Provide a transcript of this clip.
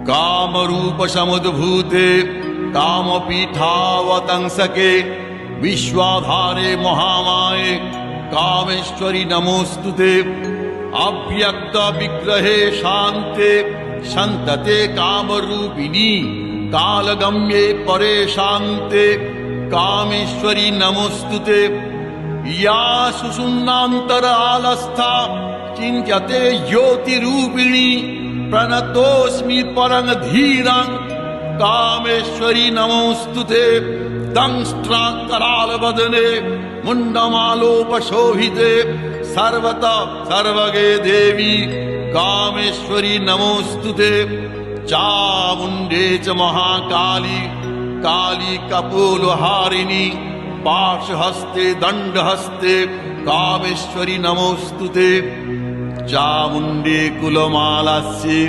कामरूप समुद्भूते कामपीठावतंसके विश्वाधारे महामाये कामेश्वरी नमोस्तुते। अव्यक्त विग्रहे शान्ते संतते कामरूपिणी कालगम्ये परे शान्ते कामेश्वरी नमोस्तुते। या सुषुम्नान्तरालस्था चिन्त्यते ज्योतिरूपिणी प्रणतोऽस्मि परं धीरं कामेश्वरी नमोस्तुते। दंष्ट्राकरालवदने मुण्डमालोपशोभिते सर्वतः सर्वगे देवी कामेश्वरी नमोस्तुते। चामुण्डे च महाकाली काली कपोलहारिणी पाशहस्ते दण्डहस्ते कामेश्वरी नमोस्तुते। चामुण्डे कुलमालास्ये